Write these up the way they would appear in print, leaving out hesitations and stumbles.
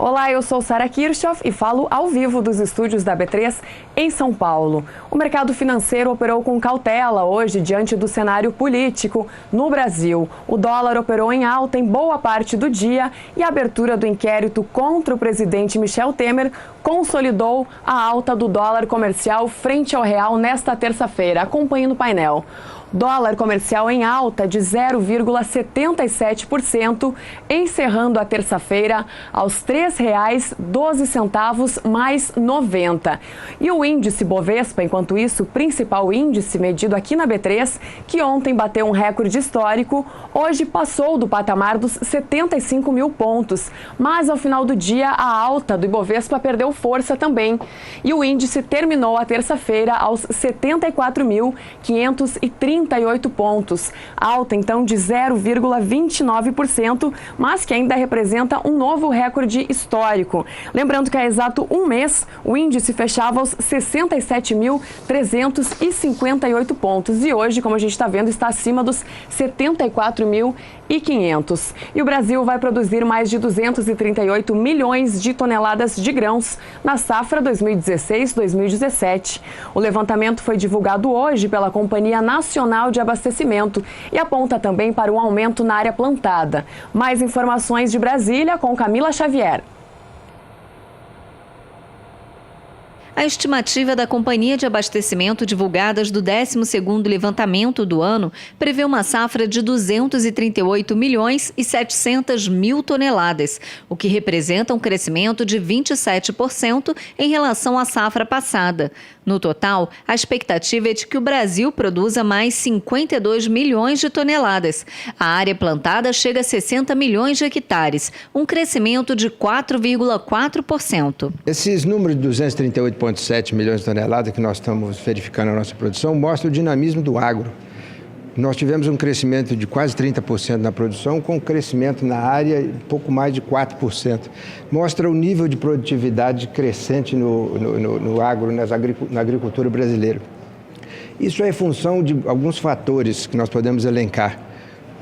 Olá, eu sou Sara Kirchhoff e falo ao vivo dos estúdios da B3 em São Paulo. O mercado financeiro operou com cautela hoje diante do cenário político no Brasil. O dólar operou em alta em boa parte do dia e a abertura do inquérito contra o presidente Michel Temer consolidou a alta do dólar comercial frente ao real nesta terça-feira. Acompanhe no painel. Dólar comercial em alta de 0,77%, encerrando a terça-feira aos R$ 3,12 mais 90. E o índice Bovespa, enquanto isso, o principal índice medido aqui na B3, que ontem bateu um recorde histórico, hoje passou do patamar dos 75 mil pontos. Mas ao final do dia, a alta do Ibovespa perdeu força também. E o índice terminou a terça-feira aos 74.538 pontos, alta então de 0,29%, mas que ainda representa um novo recorde histórico. Lembrando que há exato um mês o índice fechava aos 67.358 pontos e hoje, como a gente está vendo, está acima dos 74.500. E o Brasil vai produzir mais de 238 milhões de toneladas de grãos na safra 2016-2017. O levantamento foi divulgado hoje pela Companhia Nacional de Abastecimento e aponta também para um aumento na área plantada. Mais informações de Brasília com Camila Xavier. A estimativa da Companhia de Abastecimento divulgadas do 12º levantamento do ano prevê uma safra de 238 milhões e 700 mil toneladas, o que representa um crescimento de 27% em relação à safra passada. No total, a expectativa é de que o Brasil produza mais 52 milhões de toneladas. A área plantada chega a 60 milhões de hectares, um crescimento de 4,4%. Esses números de 238,7 milhões de toneladas que nós estamos verificando na nossa produção mostram o dinamismo do agro. Nós tivemos um crescimento de quase 30% na produção, com um crescimento na área de pouco mais de 4%. Mostra o nível de produtividade crescente no agro, na agricultura brasileira. Isso é em função de alguns fatores que nós podemos elencar,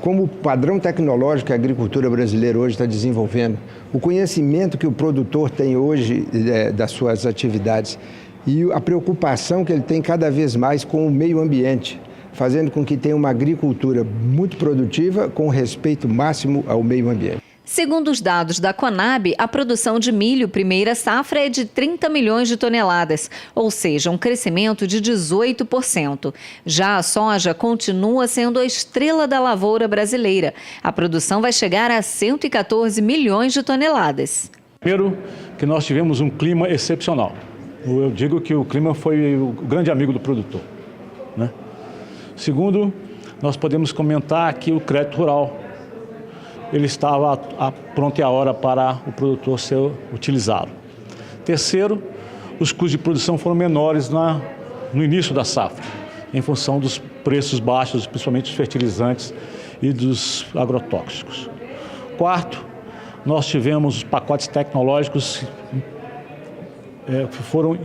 como o padrão tecnológico que a agricultura brasileira hoje está desenvolvendo, o conhecimento que o produtor tem hoje das suas atividades e a preocupação que ele tem cada vez mais com o meio ambiente, fazendo com que tenha uma agricultura muito produtiva com respeito máximo ao meio ambiente. Segundo os dados da Conab, a produção de milho primeira safra é de 30 milhões de toneladas, ou seja, um crescimento de 18%. Já a soja continua sendo a estrela da lavoura brasileira. A produção vai chegar a 114 milhões de toneladas. Primeiro, que nós tivemos um clima excepcional. Eu digo que o clima foi o grande amigo do produtor, né? Segundo, nós podemos comentar que o crédito rural ele estava pronto e à hora para o produtor ser utilizado. Terceiro, os custos de produção foram menores no início da safra, em função dos preços baixos, principalmente dos fertilizantes e dos agrotóxicos. Quarto, nós tivemos os pacotes tecnológicos que foram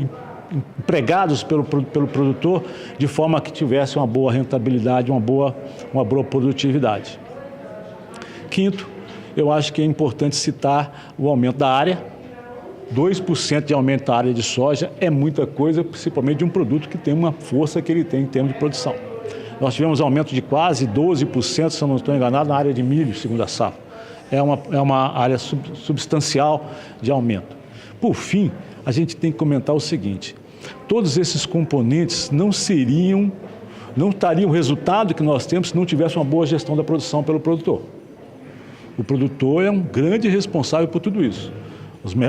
empregados pelo produtor de forma que tivesse uma boa rentabilidade, uma boa produtividade. Quinto, eu acho que é importante citar o aumento da área. 2% de aumento da área de soja é muita coisa, principalmente de um produto que tem uma força que ele tem em termos de produção. Nós tivemos aumento de quase 12%, se eu não estou enganado, na área de milho, segundo a safra. É uma área substancial de aumento. Por fim, a gente tem que comentar o seguinte: todos esses componentes não estariam o resultado que nós temos se não tivesse uma boa gestão da produção pelo produtor. O produtor é um grande responsável por tudo isso.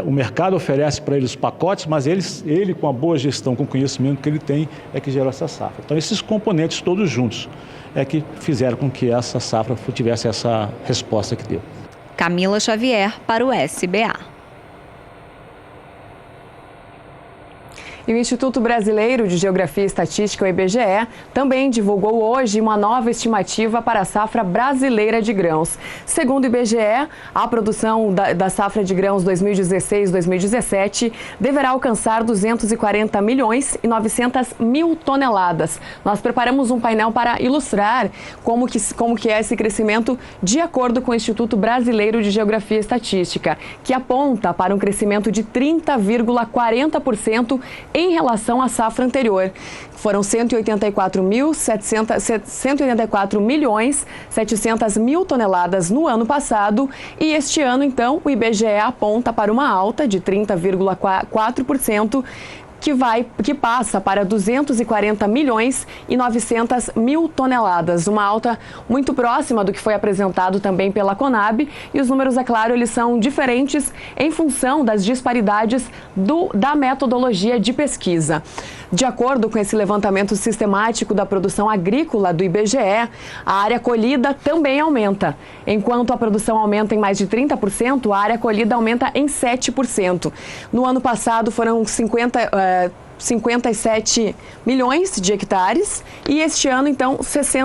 O mercado oferece para ele os pacotes, mas ele com a boa gestão, com o conhecimento que ele tem, é que gera essa safra. Então, esses componentes todos juntos é que fizeram com que essa safra tivesse essa resposta que deu. Camila Xavier para o SBA. E o Instituto Brasileiro de Geografia e Estatística, o IBGE, também divulgou hoje uma nova estimativa para a safra brasileira de grãos. Segundo o IBGE, a produção da safra de grãos 2016-2017 deverá alcançar 240 milhões e 900 mil toneladas. Nós preparamos um painel para ilustrar como que é esse crescimento de acordo com o Instituto Brasileiro de Geografia e Estatística, que aponta para um crescimento de 30,40% em relação à safra anterior. Foram 184 milhões 700 mil toneladas no ano passado e este ano, então, o IBGE aponta para uma alta de 30,4%, que passa para 240 milhões e 900 mil toneladas, uma alta muito próxima do que foi apresentado também pela Conab, e os números, é claro, eles são diferentes em função das disparidades da metodologia de pesquisa. De acordo com esse levantamento sistemático da produção agrícola do IBGE, a área colhida também aumenta. Enquanto a produção aumenta em mais de 30%, a área colhida aumenta em 7%. No ano passado foram 57 milhões de hectares e este ano, então,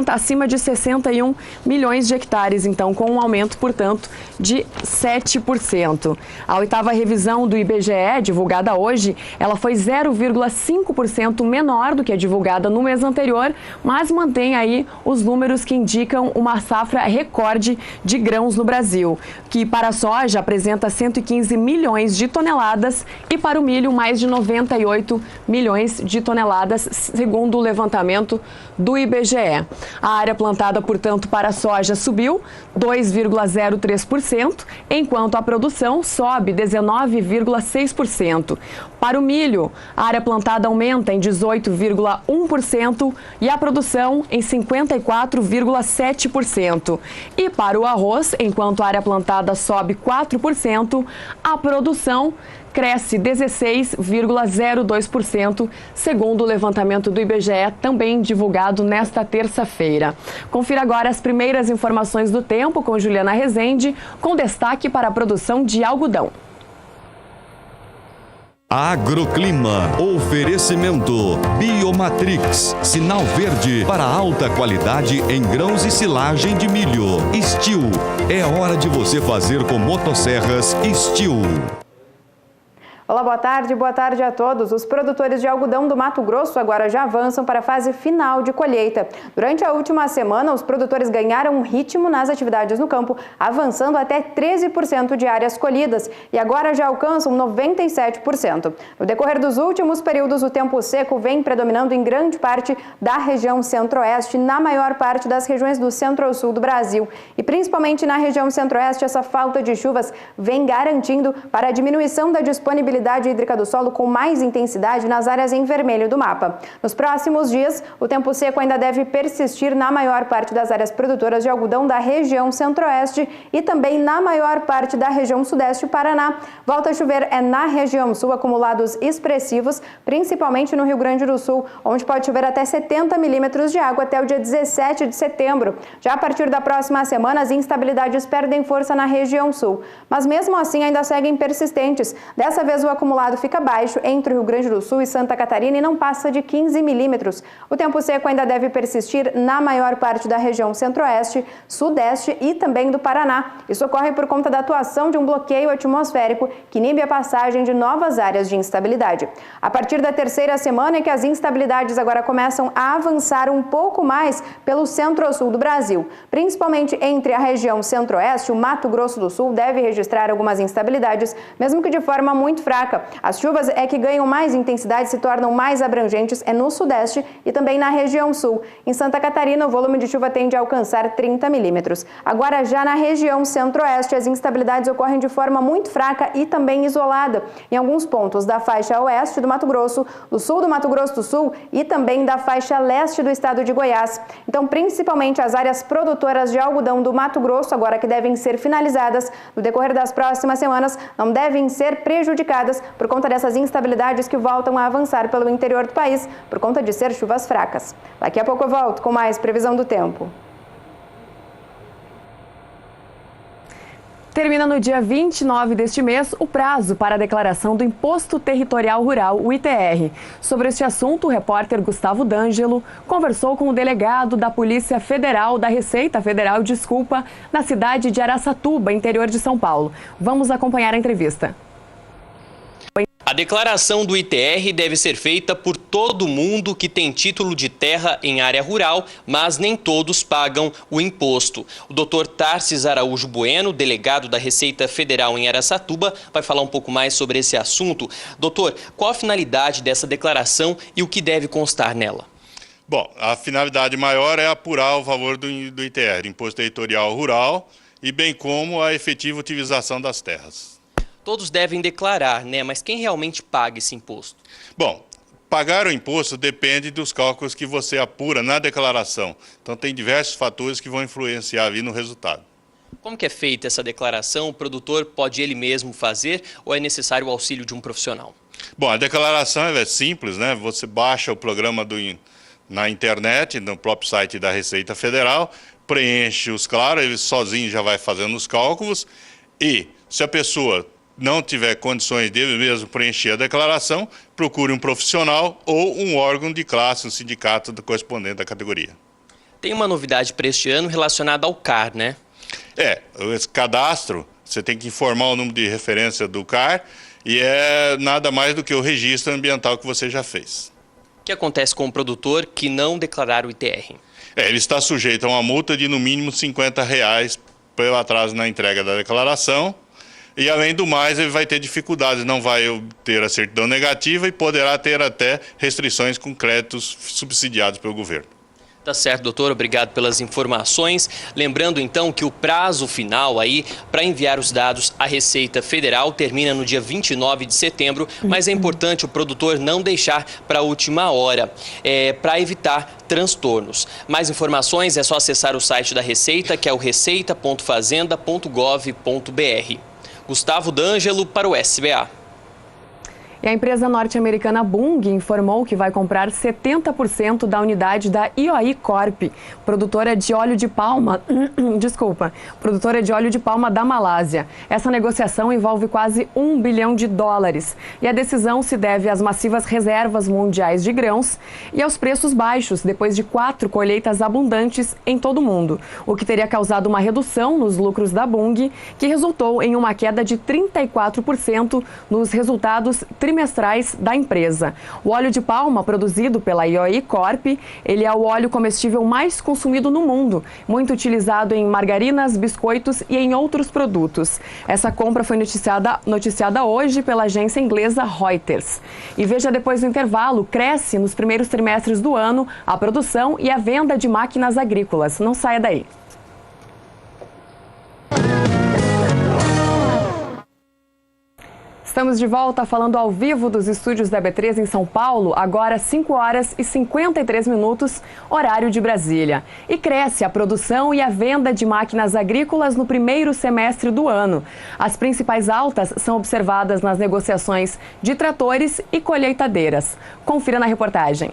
acima de 61 milhões de hectares, então, com um aumento, portanto, de 7%. A oitava revisão do IBGE, divulgada hoje, ela foi 0,5% menor do que a divulgada no mês anterior, mas mantém aí os números que indicam uma safra recorde de grãos no Brasil, que para a soja apresenta 115 milhões de toneladas e para o milho mais de 98 milhões de toneladas, segundo o levantamento do IBGE. A área plantada, portanto, para a soja subiu 2,03%, enquanto a produção sobe 19,6%. Para o milho, a área plantada aumenta em 18,1% e a produção em 54,7%. E para o arroz, enquanto a área plantada sobe 4%, a produção cresce 16,02%, segundo o levantamento do IBGE, também divulgado nesta terça-feira. Confira agora as primeiras informações do tempo com Juliana Rezende, com destaque para a produção de algodão. Agroclima, oferecimento Biomatrix, sinal verde para alta qualidade em grãos e silagem de milho. Steel, é hora de você fazer com motosserras Steel. Olá, boa tarde a todos. Os produtores de algodão do Mato Grosso agora já avançam para a fase final de colheita. Durante a última semana, os produtores ganharam um ritmo nas atividades no campo, avançando até 13% de áreas colhidas e agora já alcançam 97%. No decorrer dos últimos períodos, o tempo seco vem predominando em grande parte da região centro-oeste, na maior parte das regiões do centro-sul do Brasil. E principalmente na região centro-oeste, essa falta de chuvas vem garantindo para a diminuição da disponibilidade hídrica do solo com mais intensidade nas áreas em vermelho do mapa. Nos próximos dias, o tempo seco ainda deve persistir na maior parte das áreas produtoras de algodão da região centro-oeste e também na maior parte da região sudeste do Paraná. Volta a chover na região sul, acumulados expressivos, principalmente no Rio Grande do Sul, onde pode chover até 70 milímetros de água até o dia 17 de setembro. Já a partir da próxima semana, as instabilidades perdem força na região sul, mas mesmo assim ainda seguem persistentes. Dessa vez, o acumulado fica baixo entre o Rio Grande do Sul e Santa Catarina e não passa de 15 milímetros. O tempo seco ainda deve persistir na maior parte da região centro-oeste, sudeste e também do Paraná. Isso ocorre por conta da atuação de um bloqueio atmosférico que inibe a passagem de novas áreas de instabilidade. A partir da terceira semana é que as instabilidades agora começam a avançar um pouco mais pelo centro-sul do Brasil. Principalmente entre a região centro-oeste, o Mato Grosso do Sul deve registrar algumas instabilidades, mesmo que de forma muito fraca. As chuvas que ganham mais intensidade, se tornam mais abrangentes no sudeste e também na região sul. Em Santa Catarina, o volume de chuva tende a alcançar 30 milímetros. Agora, já na região centro-oeste, as instabilidades ocorrem de forma muito fraca e também isolada, em alguns pontos da faixa oeste do Mato Grosso, do sul do Mato Grosso do Sul e também da faixa leste do estado de Goiás. Então, principalmente as áreas produtoras de algodão do Mato Grosso, agora que devem ser finalizadas no decorrer das próximas semanas, não devem ser prejudicadas por conta dessas instabilidades que voltam a avançar pelo interior do país, por conta de ser chuvas fracas. Daqui a pouco eu volto com mais previsão do tempo. Termina no dia 29 deste mês o prazo para a declaração do Imposto Territorial Rural, o ITR. Sobre este assunto, o repórter Gustavo D'Angelo conversou com o delegado da Polícia Federal, da Receita Federal, na cidade de Araçatuba, interior de São Paulo. Vamos acompanhar a entrevista. A declaração do ITR deve ser feita por todo mundo que tem título de terra em área rural, mas nem todos pagam o imposto. O Dr. Tarsis Araújo Bueno, delegado da Receita Federal em Araçatuba, vai falar um pouco mais sobre esse assunto. Doutor, qual a finalidade dessa declaração e o que deve constar nela? Bom, a finalidade maior é apurar o valor do ITR, Imposto Territorial Rural, e bem como a efetiva utilização das terras. Todos devem declarar, né? Mas quem realmente paga esse imposto? Bom, pagar o imposto depende dos cálculos que você apura na declaração. Então tem diversos fatores que vão influenciar ali no resultado. Como que é feita essa declaração? O produtor pode ele mesmo fazer ou é necessário o auxílio de um profissional? Bom, a declaração é simples, né? Você baixa o programa na internet, no próprio site da Receita Federal, preenche os claros, ele sozinho já vai fazendo os cálculos e se a pessoa não tiver condições dele mesmo preencher a declaração, procure um profissional ou um órgão de classe, um sindicato correspondente da categoria. Tem uma novidade para este ano relacionada ao CAR, né? Esse cadastro, você tem que informar o número de referência do CAR e é nada mais do que o registro ambiental que você já fez. O que acontece com o produtor que não declarar o ITR? Ele está sujeito a uma multa de no mínimo R$50 pelo atraso na entrega da declaração. E, além do mais, ele vai ter dificuldades, não vai ter a certidão negativa e poderá ter até restrições com créditos subsidiados pelo governo. Tá certo, doutor. Obrigado pelas informações. Lembrando, então, que o prazo final aí para enviar os dados à Receita Federal termina no dia 29 de setembro, mas é importante o produtor não deixar para a última hora, para evitar transtornos. Mais informações é só acessar o site da Receita, que é o receita.fazenda.gov.br. Gustavo D'Angelo para o SBA. E a empresa norte-americana Bunge informou que vai comprar 70% da unidade da IOI Corp, produtora de óleo de palma, produtora de óleo de palma da Malásia. Essa negociação envolve quase $1 bilhão e a decisão se deve às massivas reservas mundiais de grãos e aos preços baixos depois de 4 colheitas abundantes em todo o mundo, o que teria causado uma redução nos lucros da Bunge, que resultou em uma queda de 34% nos resultados trimestrais da empresa. O óleo de palma produzido pela IOI Corp, ele é o óleo comestível mais consumido no mundo, muito utilizado em margarinas, biscoitos e em outros produtos. Essa compra foi noticiada hoje pela agência inglesa Reuters. E veja, depois do intervalo, cresce nos primeiros trimestres do ano a produção e a venda de máquinas agrícolas. Não saia daí. Estamos de volta falando ao vivo dos estúdios da B3 em São Paulo, agora 5h53, horário de Brasília. E cresce a produção e a venda de máquinas agrícolas no primeiro semestre do ano. As principais altas são observadas nas negociações de tratores e colheitadeiras. Confira na reportagem.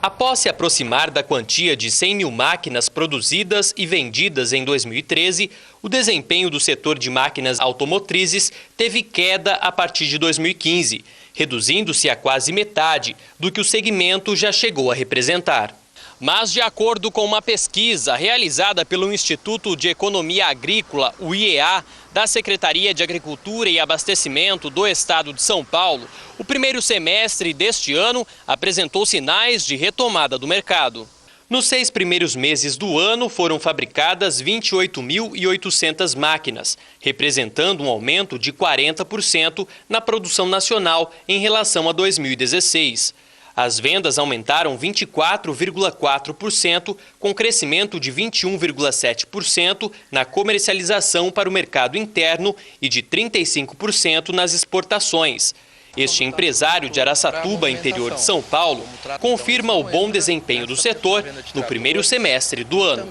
Após se aproximar da quantia de 100 mil máquinas produzidas e vendidas em 2013, o desempenho do setor de máquinas automotrizes teve queda a partir de 2015, reduzindo-se a quase metade do que o segmento já chegou a representar. Mas, de acordo com uma pesquisa realizada pelo Instituto de Economia Agrícola, o IEA, da Secretaria de Agricultura e Abastecimento do Estado de São Paulo, o primeiro semestre deste ano apresentou sinais de retomada do mercado. Nos 6 primeiros meses do ano foram fabricadas 28.800 máquinas, representando um aumento de 40% na produção nacional em relação a 2016. As vendas aumentaram 24,4%, com crescimento de 21,7% na comercialização para o mercado interno e de 35% nas exportações. Este empresário de Araçatuba, interior de São Paulo, confirma o bom desempenho do setor no primeiro semestre do ano.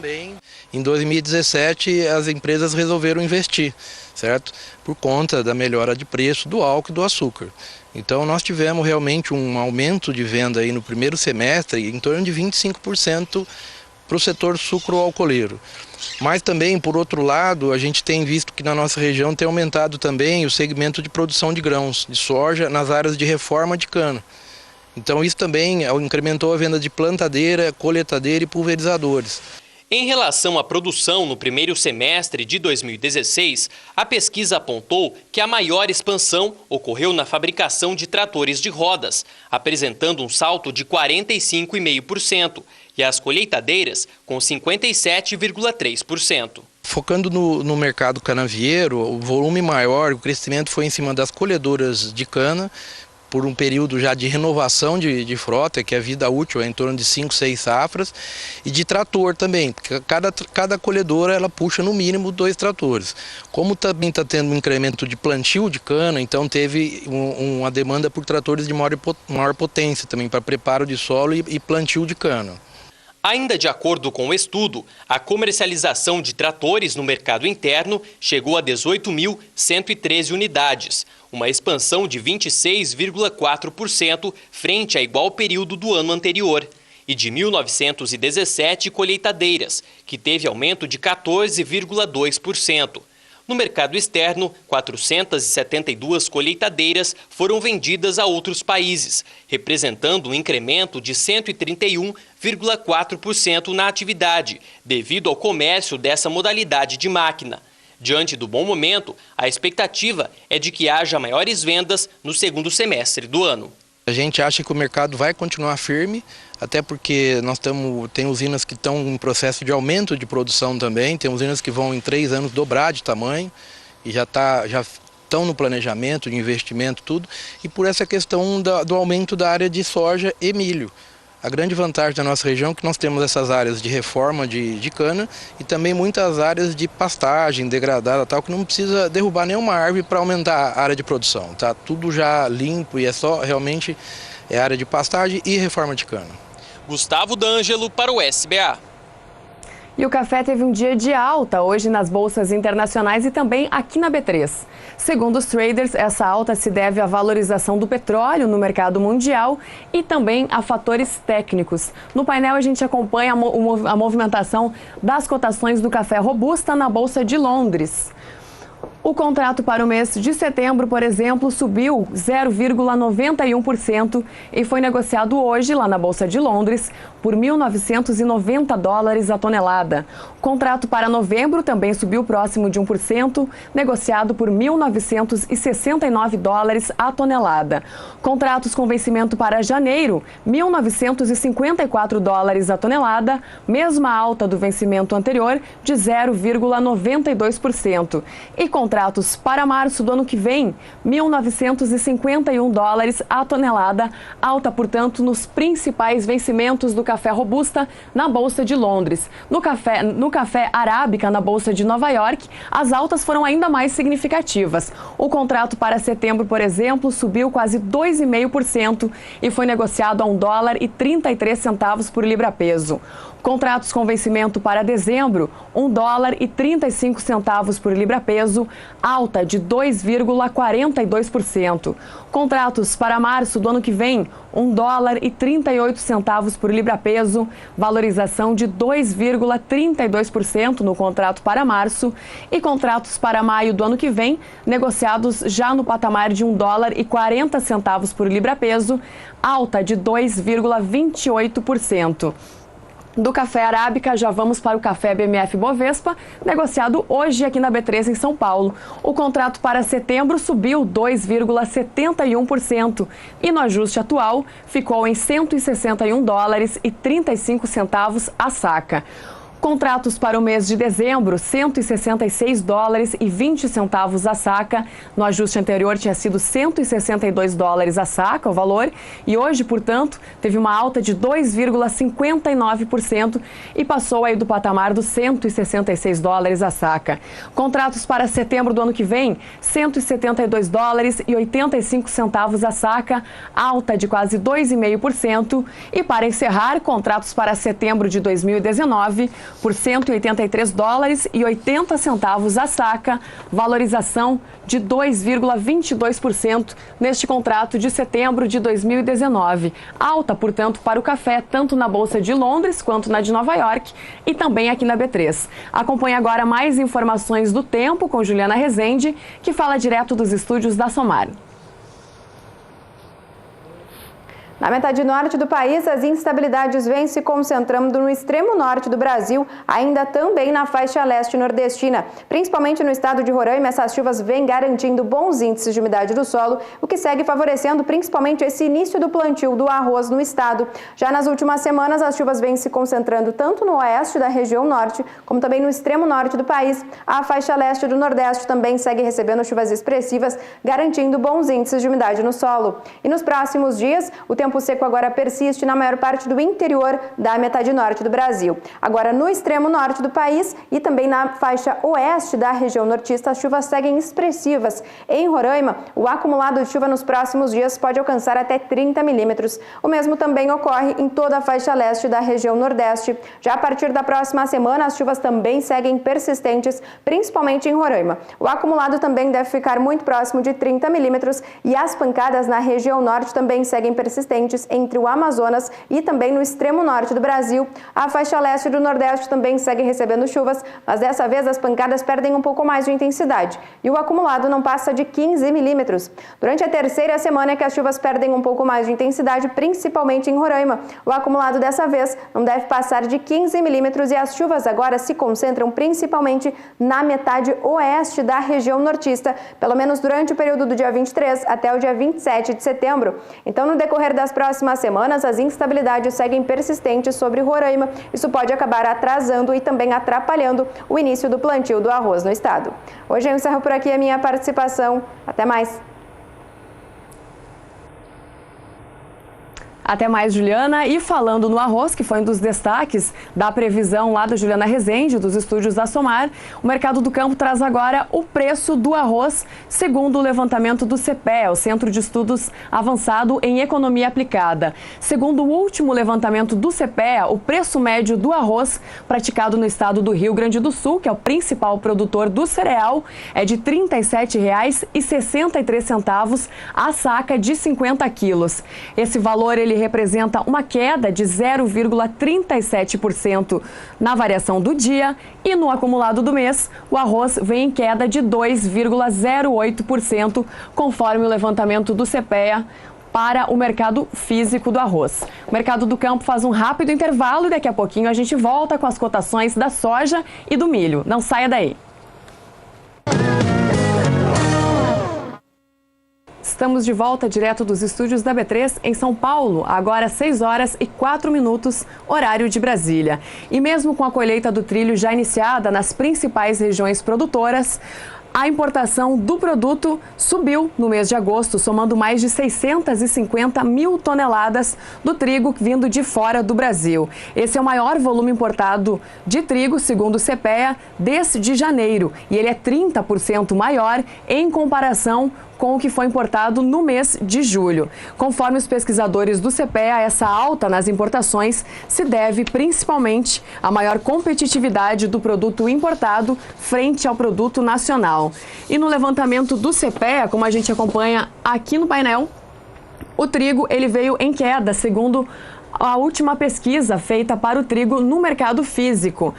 Em 2017, as empresas resolveram investir, certo? Por conta da melhora de preço do álcool e do açúcar. Então nós tivemos realmente um aumento de venda aí no primeiro semestre em torno de 25% para o setor sucroalcooleiro. Mas também, por outro lado, a gente tem visto que na nossa região tem aumentado também o segmento de produção de grãos, de soja, nas áreas de reforma de cana. Então isso também incrementou a venda de plantadeira, colheitadeira e pulverizadores. Em relação à produção no primeiro semestre de 2016, a pesquisa apontou que a maior expansão ocorreu na fabricação de tratores de rodas, apresentando um salto de 45,5%, e as colheitadeiras com 57,3%. Focando no mercado canavieiro, o volume maior, o crescimento foi em cima das colhedoras de cana, por um período já de renovação de frota, que a vida útil é em torno de 5, 6 safras, e de trator também, porque cada colhedora ela puxa no mínimo 2 tratores. Como também está tendo um incremento de plantio de cana, então teve uma demanda por tratores de maior potência também, para preparo de solo e plantio de cana. Ainda de acordo com o estudo, a comercialização de tratores no mercado interno chegou a 18.113 unidades, uma expansão de 26,4% frente a igual período do ano anterior, e de 1.917 colheitadeiras, que teve aumento de 14,2%. No mercado externo, 472 colheitadeiras foram vendidas a outros países, representando um incremento de 131,4% na atividade, devido ao comércio dessa modalidade de máquina. Diante do bom momento, a expectativa é de que haja maiores vendas no segundo semestre do ano. A gente acha que o mercado vai continuar firme, até porque tem usinas que estão em processo de aumento de produção também, tem usinas que vão em 3 anos dobrar de tamanho e já estão no planejamento de investimento, tudo, e por essa questão do aumento da área de soja e milho. A grande vantagem da nossa região é que nós temos essas áreas de reforma de cana e também muitas áreas de pastagem degradada, tal, que não precisa derrubar nenhuma árvore para aumentar a área de produção. Tá tudo já limpo e é só realmente área de pastagem e reforma de cana. Gustavo D'Angelo para o SBA. E o café teve um dia de alta hoje nas bolsas internacionais e também aqui na B3. Segundo os traders, essa alta se deve à valorização do petróleo no mercado mundial e também a fatores técnicos. No painel a gente acompanha a movimentação das cotações do café robusta na Bolsa de Londres. O contrato para o mês de setembro, por exemplo, subiu 0,91% e foi negociado hoje lá na Bolsa de Londres por $1.990 a tonelada. O contrato para novembro também subiu próximo de 1%, negociado por $1.969 a tonelada. Contratos com vencimento para janeiro, $1.954 a tonelada, mesma alta do vencimento anterior de 0,92%. E contratos para março do ano que vem, $1.951 a tonelada, alta, portanto, nos principais vencimentos do café robusta na Bolsa de Londres. No café arábica na Bolsa de Nova York, as altas foram ainda mais significativas. O contrato para setembro, por exemplo, subiu quase 2,5% e foi negociado a $1,33 por libra-peso. Contratos com vencimento para dezembro, $1,35 por libra-peso, alta de 2,42%. Contratos para março do ano que vem, $1,38 por libra-peso, valorização de 2,32% no contrato para março. E contratos para maio do ano que vem, negociados já no patamar de $1,40 por libra-peso, alta de 2,28%. Do café arábica, já vamos para o café BMF Bovespa, negociado hoje aqui na B3 em São Paulo. O contrato para setembro subiu 2,71% e no ajuste atual ficou em $161,35 a saca. Contratos para o mês de dezembro, $166,20 a saca. No ajuste anterior tinha sido $162 a saca, o valor. E hoje, portanto, teve uma alta de 2,59% e passou aí do patamar dos $166 a saca. Contratos para setembro do ano que vem, $172,85 a saca, alta de quase 2,5%. E para encerrar, contratos para setembro de 2019, por $183,80 a saca, valorização de 2,22% neste contrato de setembro de 2019. Alta, portanto, para o café, tanto na Bolsa de Londres quanto na de Nova York e também aqui na B3. Acompanhe agora mais informações do tempo com Juliana Rezende, que fala direto dos estúdios da Somar. Na metade norte do país, as instabilidades vêm se concentrando no extremo norte do Brasil, ainda também na faixa leste nordestina. Principalmente no estado de Roraima, essas chuvas vêm garantindo bons índices de umidade do solo, o que segue favorecendo principalmente esse início do plantio do arroz no estado. Já nas últimas semanas, as chuvas vêm se concentrando tanto no oeste da região norte, como também no extremo norte do país. A faixa leste do nordeste também segue recebendo chuvas expressivas, garantindo bons índices de umidade no solo. E nos próximos dias, o tempo seco agora persiste na maior parte do interior da metade norte do Brasil. Agora, no extremo norte do país e também na faixa oeste da região nortista, as chuvas seguem expressivas. Em Roraima, o acumulado de chuva nos próximos dias pode alcançar até 30 milímetros. O mesmo também ocorre em toda a faixa leste da região nordeste. Já a partir da próxima semana, as chuvas também seguem persistentes, principalmente em Roraima. O acumulado também deve ficar muito próximo de 30 milímetros e as pancadas na região norte também seguem persistentes entre o Amazonas e também no extremo norte do Brasil. A faixa leste do Nordeste também segue recebendo chuvas, mas dessa vez as pancadas perdem um pouco mais de intensidade e o acumulado não passa de 15 milímetros. Durante a terceira semana é que as chuvas perdem um pouco mais de intensidade, principalmente em Roraima. O acumulado dessa vez não deve passar de 15 milímetros e as chuvas agora se concentram principalmente na metade oeste da região nortista, pelo menos durante o período do dia 23 até o dia 27 de setembro. Então, no decorrer das próximas semanas, as instabilidades seguem persistentes sobre Roraima. Isso pode acabar atrasando e também atrapalhando o início do plantio do arroz no estado. Hoje eu encerro por aqui a minha participação. Até mais! Até mais, Juliana. E falando no arroz, que foi um dos destaques da previsão lá da Juliana Rezende, dos estúdios da Somar, o Mercado do Campo traz agora o preço do arroz, segundo o levantamento do CEPEA, o Centro de Estudos Avançado em Economia Aplicada. Segundo o último levantamento do CEPEA, o preço médio do arroz praticado no estado do Rio Grande do Sul, que é o principal produtor do cereal, é de R$ 37,63 a saca de 50 quilos. Esse valor ele representa uma queda de 0,37% na variação do dia e no acumulado do mês, o arroz vem em queda de 2,08%, conforme o levantamento do CEPEA para o mercado físico do arroz. O Mercado do Campo faz um rápido intervalo e daqui a pouquinho a gente volta com as cotações da soja e do milho. Não saia daí! Estamos de volta direto dos estúdios da B3 em São Paulo, agora 6h04, horário de Brasília. E mesmo com a colheita do trilho já iniciada nas principais regiões produtoras, a importação do produto subiu no mês de agosto, somando mais de 650 mil toneladas do trigo vindo de fora do Brasil. Esse é o maior volume importado de trigo, segundo o CEPEA, desde janeiro. E ele é 30% maior em comparação com o que foi importado no mês de julho. Conforme os pesquisadores do CEPEA, essa alta nas importações se deve principalmente à maior competitividade do produto importado frente ao produto nacional. E no levantamento do CEPEA, como a gente acompanha aqui no painel, o trigo ele veio em queda, segundo a última pesquisa feita para o trigo no mercado físico.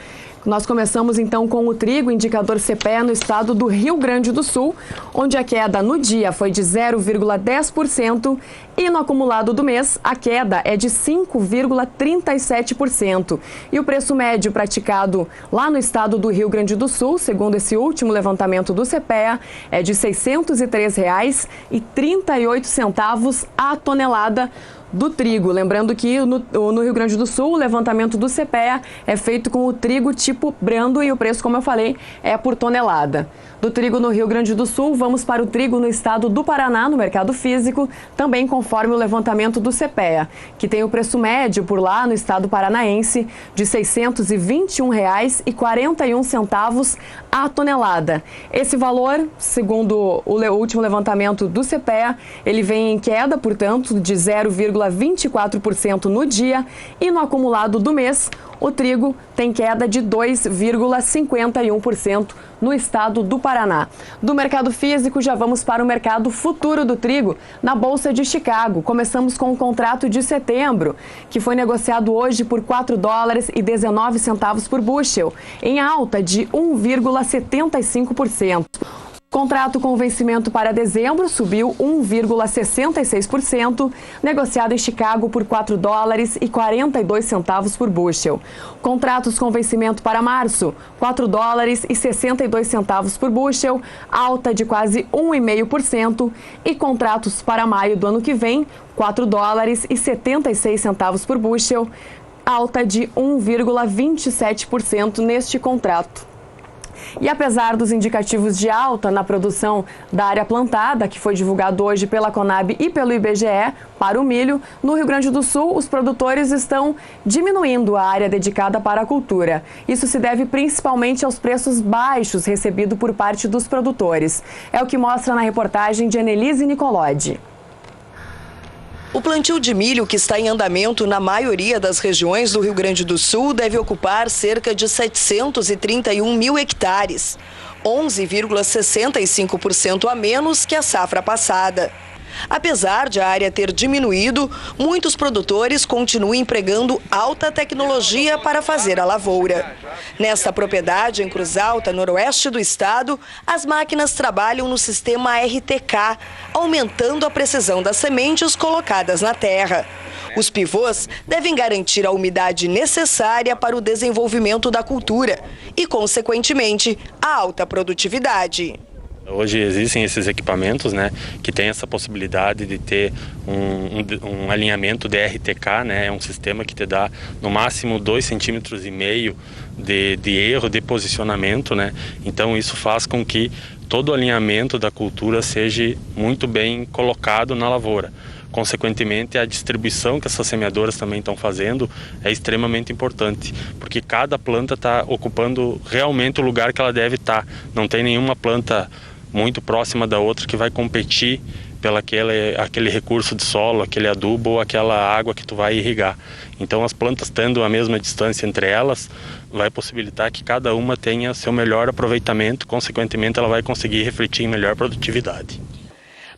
Nós começamos então com o trigo, indicador CEPEA no estado do Rio Grande do Sul, onde a queda no dia foi de 0,10% e no acumulado do mês a queda é de 5,37%. E o preço médio praticado lá no estado do Rio Grande do Sul, segundo esse último levantamento do CEPEA, é de R$ 603,38 a tonelada do trigo. Lembrando que no Rio Grande do Sul, o levantamento do CEPEA é feito com o trigo tipo brando e o preço, como eu falei, é por tonelada. Do trigo no Rio Grande do Sul, vamos para o trigo no estado do Paraná, no mercado físico, também com conforme o levantamento do CPEA, que tem o preço médio por lá no estado paranaense de R$ 621,41 a tonelada. Esse valor, segundo o último levantamento do CPEA, ele vem em queda, portanto, de 0,24% no dia, e no acumulado do mês, o trigo tem queda de 2,51% no estado do Paraná. Do mercado físico, já vamos para o mercado futuro do trigo na Bolsa de Chicago. Começamos com o contrato de setembro, que foi negociado hoje por $4,19 por bushel, em alta de 1,75%. O contrato com vencimento para dezembro subiu 1,66%, negociado em Chicago por $4,42 por bushel. Contratos com vencimento para março, $4,62 por bushel, alta de quase 1,5%, e contratos para maio do ano que vem, $4,76 por bushel, alta de 1,27% neste contrato. E apesar dos indicativos de alta na produção da área plantada, que foi divulgado hoje pela Conab e pelo IBGE, para o milho, no Rio Grande do Sul, os produtores estão diminuindo a área dedicada para a cultura. Isso se deve principalmente aos preços baixos recebidos por parte dos produtores. É o que mostra na reportagem de Annelise Nicolodi. O plantio de milho, que está em andamento na maioria das regiões do Rio Grande do Sul, deve ocupar cerca de 731 mil hectares, 11,65% a menos que a safra passada. Apesar de a área ter diminuído, muitos produtores continuam empregando alta tecnologia para fazer a lavoura. Nesta propriedade, em Cruz Alta, noroeste do estado, as máquinas trabalham no sistema RTK, aumentando a precisão das sementes colocadas na terra. Os pivôs devem garantir a umidade necessária para o desenvolvimento da cultura e, consequentemente, a alta produtividade. Hoje existem esses equipamentos, né, que tem essa possibilidade de ter um alinhamento de RTK, né, é um sistema que te dá no máximo 2,5 cm de erro de posicionamento, né, então isso faz com que todo o alinhamento da cultura seja muito bem colocado na lavoura. Consequentemente, a distribuição que essas semeadoras também estão fazendo é extremamente importante, porque cada planta está ocupando realmente o lugar que ela deve estar. Não tem nenhuma planta muito próxima da outra que vai competir pelo aquele recurso de solo, aquele adubo ou aquela água que tu vai irrigar. Então as plantas tendo a mesma distância entre elas, vai possibilitar que cada uma tenha seu melhor aproveitamento, consequentemente ela vai conseguir refletir em melhor produtividade.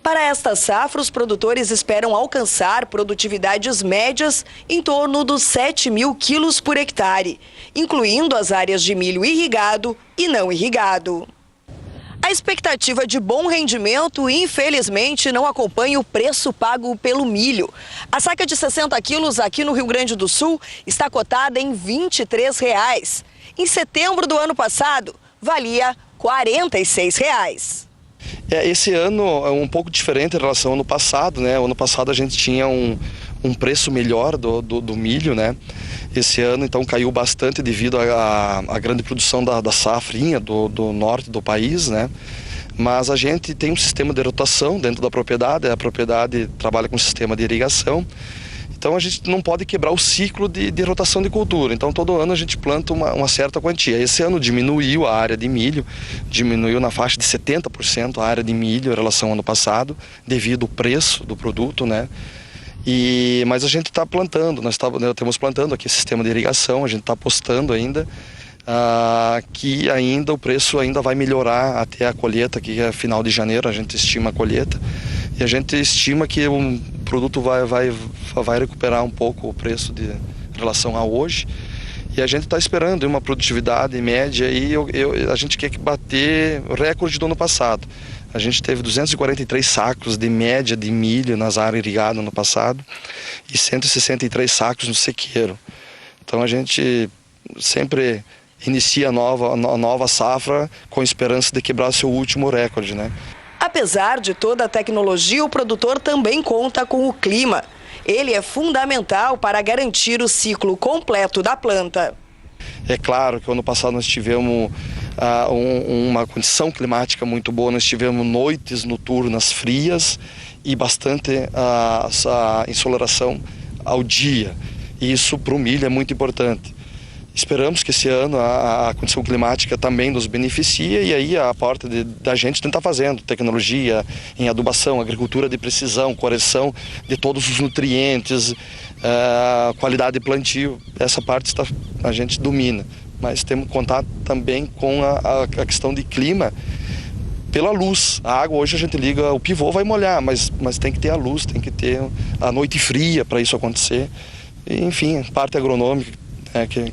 Para esta safra, os produtores esperam alcançar produtividades médias em torno dos 7 mil quilos por hectare, incluindo as áreas de milho irrigado e não irrigado. A expectativa de bom rendimento, infelizmente, não acompanha o preço pago pelo milho. A saca de 60 quilos aqui no Rio Grande do Sul está cotada em R$ 23,00. Em setembro do ano passado, valia R$ 46,00. Esse ano é um pouco diferente em relação ao ano passado, né? O ano passado a gente tinha um preço melhor do milho, né? Esse ano, então, caiu bastante devido à grande produção da safrinha do norte do país, né? Mas a gente tem um sistema de rotação dentro da propriedade, a propriedade trabalha com um sistema de irrigação, então a gente não pode quebrar o ciclo de rotação de cultura. Então todo ano a gente planta uma certa quantia. Esse ano diminuiu a área de milho, diminuiu na faixa de 70% a área de milho em relação ao ano passado, devido ao preço do produto, né? Mas a gente está plantando, nós estamos plantando aqui sistema de irrigação, a gente está apostando ainda que ainda o preço ainda vai melhorar até a colheita, que é final de janeiro, a gente estima a colheita, e a gente estima que o produto vai recuperar um pouco o preço em relação a hoje, e a gente está esperando uma produtividade média, e a gente quer bater o recorde do ano passado. A gente teve 243 sacos de média de milho nas áreas irrigadas no ano passado e 163 sacos no sequeiro. Então a gente sempre inicia a nova safra com esperança de quebrar seu último recorde, né? Apesar de toda a tecnologia, o produtor também conta com o clima. Ele é fundamental para garantir o ciclo completo da planta. É claro que ano passado nós tivemos uma condição climática muito boa. Nós tivemos noites noturnas frias e bastante ensolaração ao dia. E isso para o milho é muito importante. Esperamos que esse ano a condição climática também nos beneficie e aí a parte da gente tentar fazendo tecnologia em adubação, agricultura de precisão, correção de todos os nutrientes, qualidade de plantio. Essa parte a gente domina, mas temos que contar também com a questão de clima pela luz. A água hoje a gente liga, o pivô vai molhar, mas tem que ter a luz, tem que ter a noite fria para isso acontecer. E, enfim, parte agronômica,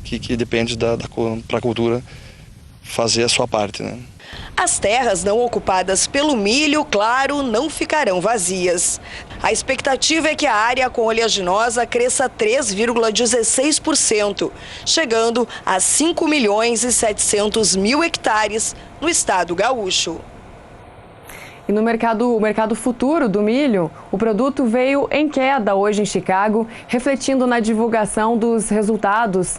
que depende para a cultura fazer a sua parte, né? As terras não ocupadas pelo milho, claro, não ficarão vazias. A expectativa é que a área com oleaginosa cresça 3,16%, chegando a 5.700.000 hectares no estado gaúcho. E no mercado futuro do milho, o produto veio em queda hoje em Chicago, refletindo na divulgação dos resultados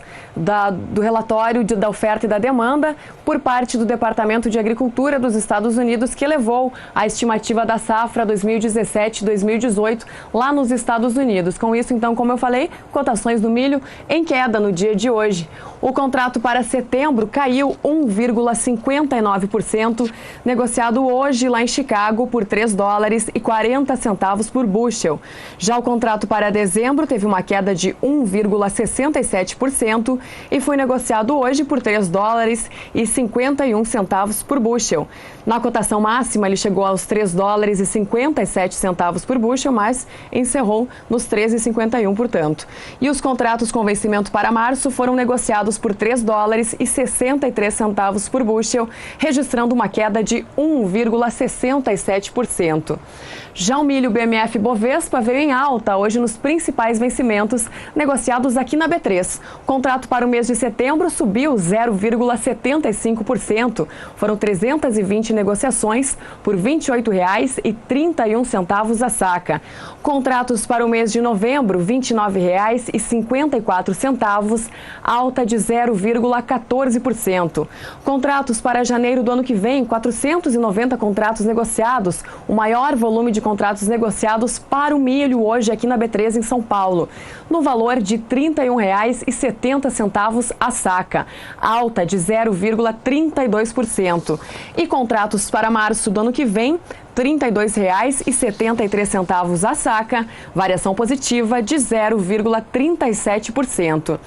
do relatório da oferta e da demanda por parte do Departamento de Agricultura dos Estados Unidos, que elevou a estimativa da safra 2017-2018 lá nos Estados Unidos. Com isso, então, como eu falei, cotações do milho em queda no dia de hoje. O contrato para setembro caiu 1,59%, negociado hoje lá em Chicago por $3,40 por bushel. Já o contrato para dezembro teve uma queda de 1,67% e foi negociado hoje por $3,51 por bushel. Na cotação máxima, ele chegou aos $3,57 por bushel, mas encerrou nos $3,51, portanto. E os contratos com vencimento para março foram negociados por $3,63 por bushel, registrando uma queda de 1,67%. Já o milho BMF Bovespa veio em alta hoje nos principais vencimentos negociados aqui na B3. O contrato para o mês de setembro subiu 0,75%. Foram 320 negociações por R$ 28,31 a saca. Contratos para o mês de novembro, R$ 29,54, alta de 0,14%. Contratos para janeiro do ano que vem, 490 contratos negociados, o maior volume de contratos negociados para o milho hoje aqui na B3 em São Paulo, no valor de R$ 31,70 a saca, alta de 0,32%. E contratos para março do ano que vem, R$ 32,73 a saca, variação positiva de 0,37%.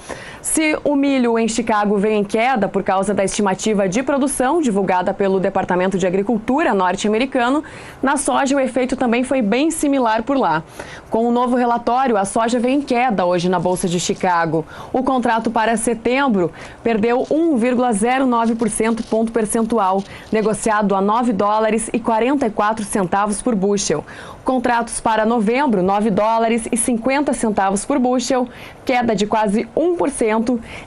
Se o milho em Chicago veio em queda por causa da estimativa de produção divulgada pelo Departamento de Agricultura norte-americano, na soja o efeito também foi bem similar por lá. Com o novo relatório, a soja veio em queda hoje na Bolsa de Chicago. O contrato para setembro perdeu 1,09% ponto percentual, negociado a $9,44 por bushel. Contratos para novembro, $9,50 por bushel, queda de quase 1%.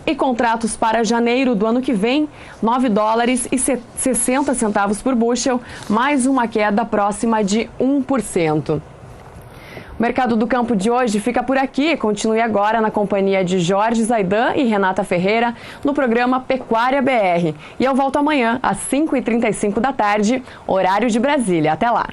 E contratos para janeiro do ano que vem, $9,60 por bushel, mais uma queda próxima de 1%. O Mercado do Campo de hoje fica por aqui. Continue agora na companhia de Jorge Zaidan e Renata Ferreira no programa Pecuária BR. E eu volto amanhã às 5h35 da tarde, horário de Brasília. Até lá!